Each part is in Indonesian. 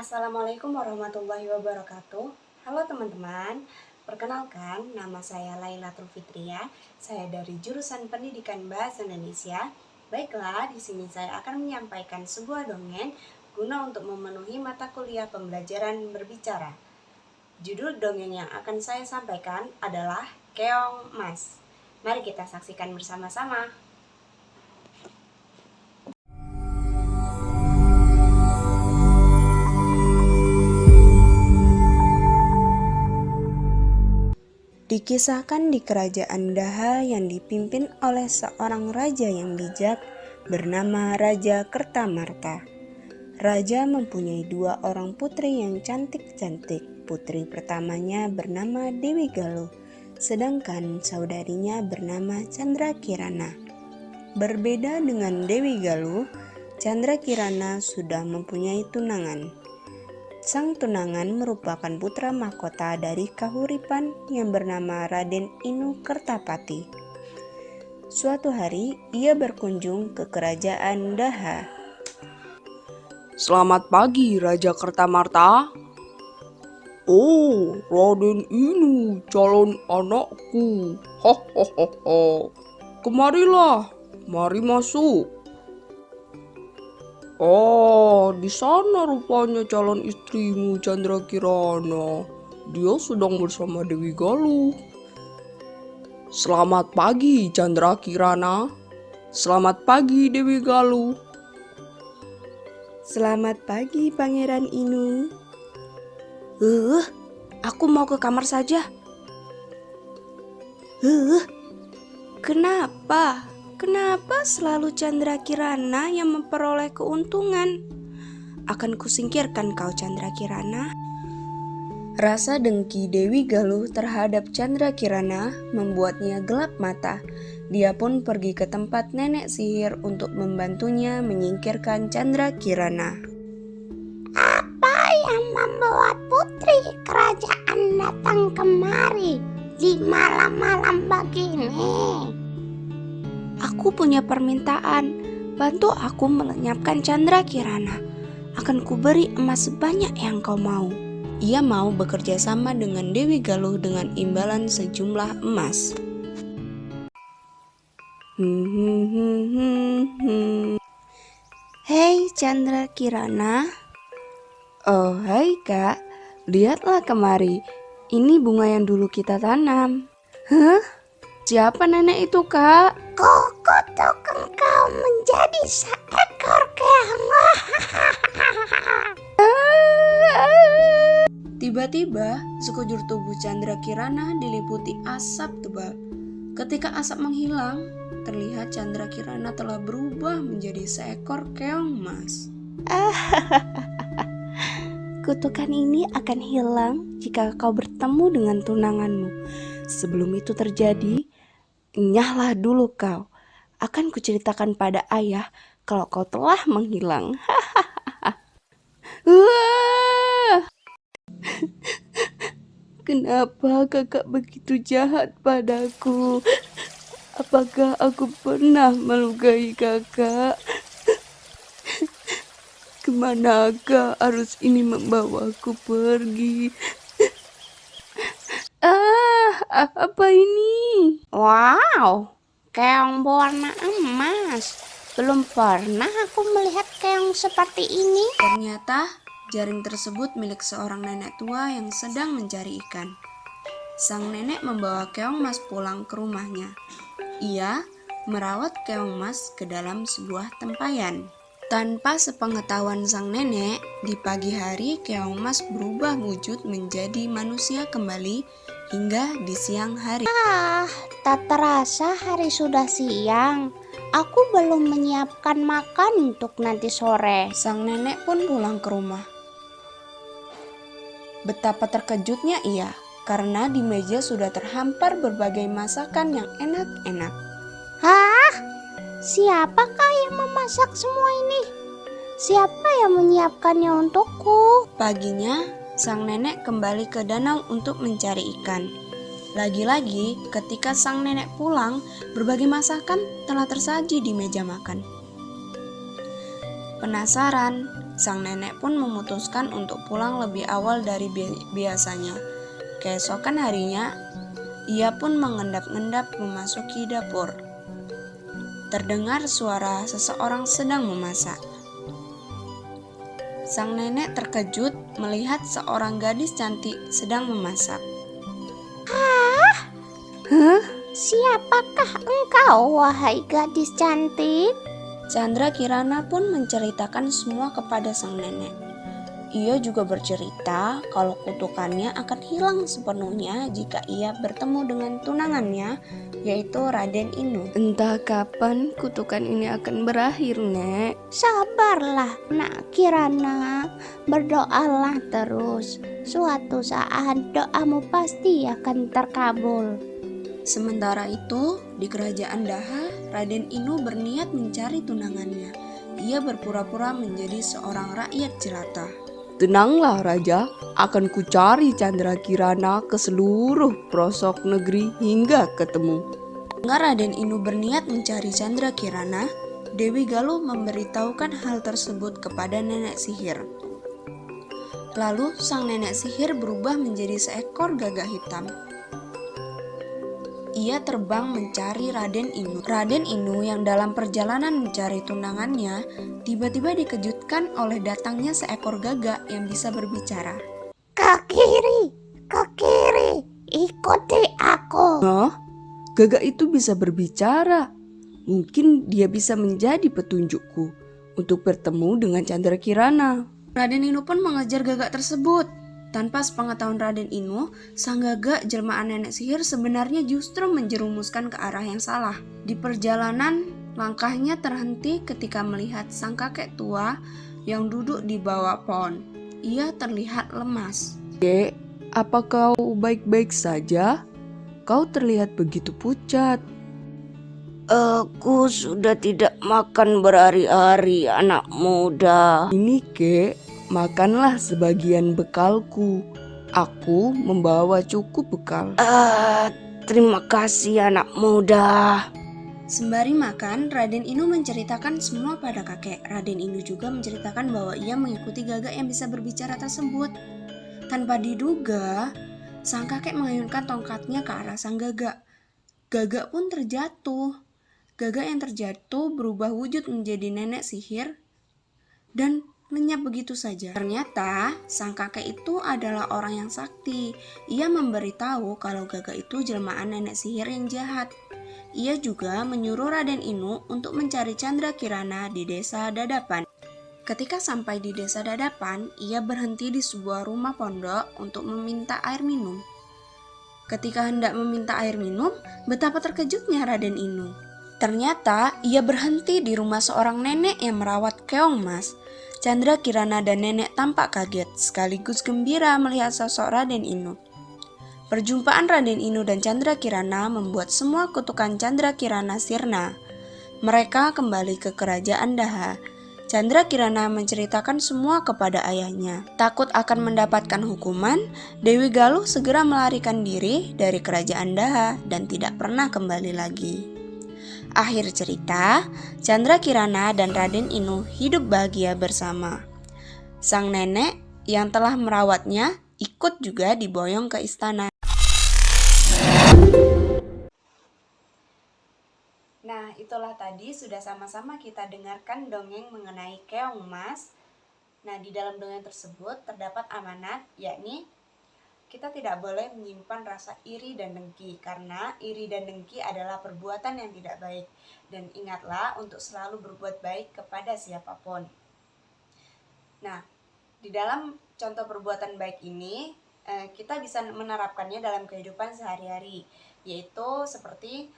Assalamualaikum warahmatullahi wabarakatuh. Halo teman-teman, perkenalkan nama saya Lailatul Fitria. Saya dari jurusan Pendidikan Bahasa Indonesia. Baiklah, di sini saya akan menyampaikan sebuah dongeng guna untuk memenuhi mata kuliah pembelajaran berbicara. Judul dongeng yang akan saya sampaikan adalah Keong Mas. Mari kita saksikan bersama-sama. Dikisahkan di kerajaan Daha yang dipimpin oleh seorang raja yang bijak bernama Raja Kertamarta. Raja mempunyai 2 orang putri yang cantik-cantik. Putri pertamanya bernama Dewi Galuh, sedangkan saudarinya bernama Candrakirana. Berbeda dengan Dewi Galuh, Candrakirana sudah mempunyai tunangan. Sang tunangan merupakan putra mahkota dari Kahuripan yang bernama Raden Inu Kertapati. Suatu hari, ia berkunjung ke kerajaan Daha. Selamat pagi, Raja Kertamarta. Oh, Raden Inu, calon anakku. Hahaha. Kemarilah, mari masuk. Oh, di sana rupanya calon istrimu Candrakirana. Dia sedang bersama Dewi Galuh. Selamat pagi, Candrakirana. Selamat pagi, Dewi Galuh. Selamat pagi, Pangeran Inu. Aku mau ke kamar saja. Kenapa? Kenapa selalu Candrakirana yang memperoleh keuntungan? Akan kusingkirkan kau, Candrakirana. Rasa dengki Dewi Galuh terhadap Candrakirana membuatnya gelap mata. Dia pun pergi ke tempat nenek sihir untuk membantunya menyingkirkan Candrakirana. Apa yang membuat putri kerajaan datang kemari di malam-malam begini? Aku punya permintaan, bantu aku melenyapkan Candrakirana. Akan kuberi emas sebanyak yang kau mau. Ia mau bekerja sama dengan Dewi Galuh dengan imbalan sejumlah emas. Hei Candrakirana. Oh hai kak, lihatlah kemari. Ini bunga yang dulu kita tanam. Siapa nenek itu kak? Kukutuk engkau menjadi seekor keong. Tiba-tiba, sekujur tubuh Candrakirana diliputi asap tebal. Ketika asap menghilang, terlihat Candrakirana telah berubah menjadi seekor keong emas. Kutukan ini akan hilang jika kau bertemu dengan tunanganmu. Sebelum itu terjadi, enyahlah dulu kau. Akan kuceritakan pada ayah kalau kau telah menghilang. Kenapa kakak begitu jahat padaku? Apakah aku pernah melukai kakak? Kemanakah arus ini membawaku pergi? Apa ini? Wow, keong berwarna emas. Belum pernah aku melihat keong seperti ini. Ternyata jaring tersebut milik seorang nenek tua yang sedang mencari ikan. Sang nenek membawa keong emas pulang ke rumahnya. Ia merawat keong emas ke dalam sebuah tempayan. Tanpa sepengetahuan sang nenek, di pagi hari keong emas berubah wujud menjadi manusia kembali hingga di siang hari. Tak terasa hari sudah siang. Aku belum menyiapkan makan untuk nanti sore. Sang nenek pun pulang ke rumah. Betapa terkejutnya ia, karena di meja sudah terhampar berbagai masakan yang enak-enak. Hah? Siapakah yang memasak semua ini? Siapa yang menyiapkannya untukku? Paginya, sang nenek kembali ke danau untuk mencari ikan. Lagi-lagi, ketika sang nenek pulang, berbagai masakan telah tersaji di meja makan. Penasaran, Sang nenek pun memutuskan untuk pulang lebih awal dari biasanya. Keesokan harinya, ia pun mengendap-endap memasuki dapur. Terdengar suara seseorang sedang memasak. Sang nenek terkejut melihat seorang gadis cantik sedang memasak. Siapakah engkau, wahai gadis cantik? Chandra Kirana pun menceritakan semua kepada sang nenek. Ia juga bercerita kalau kutukannya akan hilang sepenuhnya jika ia bertemu dengan tunangannya, yaitu Raden Inu. Entah kapan kutukan ini akan berakhir, Nek. Sabarlah, Nak Kirana. Berdoalah terus. Suatu saat doamu pasti akan terkabul. Sementara itu, di kerajaan Daha, Raden Inu berniat mencari tunangannya. Ia berpura-pura menjadi seorang rakyat jelata. Tenanglah Raja, akan kucari Chandra Kirana ke seluruh pelosok negeri hingga ketemu. Dengar Raden Inu berniat mencari Chandra Kirana, Dewi Galuh memberitahukan hal tersebut kepada nenek sihir. Lalu sang nenek sihir berubah menjadi seekor gagak hitam. Ia terbang mencari Raden Inu. Raden Inu yang dalam perjalanan mencari tunangannya, tiba-tiba dikejutkan oleh datangnya seekor gagak yang bisa berbicara. Ke kiri, ikuti aku. Hah? Gagak itu bisa berbicara. Mungkin dia bisa menjadi petunjukku untuk bertemu dengan Chandra Kirana. Raden Inu pun mengejar gagak tersebut. Tanpa sepengetahuan Raden Inu, sang gagak jelmaan nenek sihir sebenarnya justru menjerumuskan ke arah yang salah. Di perjalanan, langkahnya terhenti ketika melihat sang kakek tua yang duduk di bawah pohon. Ia terlihat lemas. Kek, apa kau baik-baik saja? Kau terlihat begitu pucat. Aku sudah tidak makan berhari-hari, anak muda. Ini Kek, makanlah sebagian bekalku. Aku membawa cukup bekal. Terima kasih, anak muda. Sembari makan, Raden Inu menceritakan semua pada kakek. Raden Inu juga menceritakan bahwa ia mengikuti gagak yang bisa berbicara tersebut. Tanpa diduga, sang kakek mengayunkan tongkatnya ke arah sang gagak. Gagak pun terjatuh. Gagak yang terjatuh berubah wujud menjadi nenek sihir dan lenyap begitu saja. Ternyata sang kakek itu adalah orang yang sakti. Ia memberitahu kalau gagak itu jelmaan nenek sihir yang jahat. Ia juga menyuruh Raden Inu untuk mencari Chandra Kirana di desa Dadapan. Ketika sampai di desa Dadapan, ia berhenti di sebuah rumah pondok untuk meminta air minum. Ketika hendak meminta air minum, betapa terkejutnya Raden Inu. Ternyata ia berhenti di rumah seorang nenek yang merawat keong emas. Chandra Kirana dan nenek tampak kaget sekaligus gembira melihat sosok Raden Inu. Perjumpaan Raden Inu dan Chandra Kirana membuat semua kutukan Chandra Kirana sirna. Mereka kembali ke kerajaan Daha. Chandra Kirana menceritakan semua kepada ayahnya. Takut akan mendapatkan hukuman, Dewi Galuh segera melarikan diri dari kerajaan Daha dan tidak pernah kembali lagi. Akhir cerita, Chandra Kirana dan Raden Inu hidup bahagia bersama. Sang nenek yang telah merawatnya ikut juga diboyong ke istana. Nah, itulah tadi sudah sama-sama kita dengarkan dongeng mengenai keong emas. Nah, di dalam dongeng tersebut terdapat amanat, yakni kita tidak boleh menyimpan rasa iri dan dengki, karena iri dan dengki adalah perbuatan yang tidak baik. Dan ingatlah untuk selalu berbuat baik kepada siapapun. Nah, di dalam contoh perbuatan baik ini, kita bisa menerapkannya dalam kehidupan sehari-hari, yaitu seperti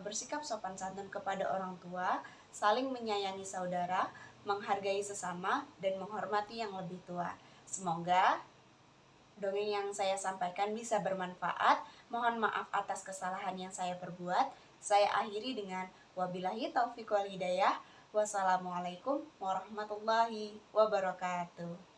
bersikap sopan santun kepada orang tua, saling menyayangi saudara, menghargai sesama, dan menghormati yang lebih tua. Semoga dongeng yang saya sampaikan bisa bermanfaat. Mohon maaf atas kesalahan yang saya perbuat. Saya akhiri dengan wabillahi taufiq wal hidayah. Wassalamualaikum warahmatullahi wabarakatuh.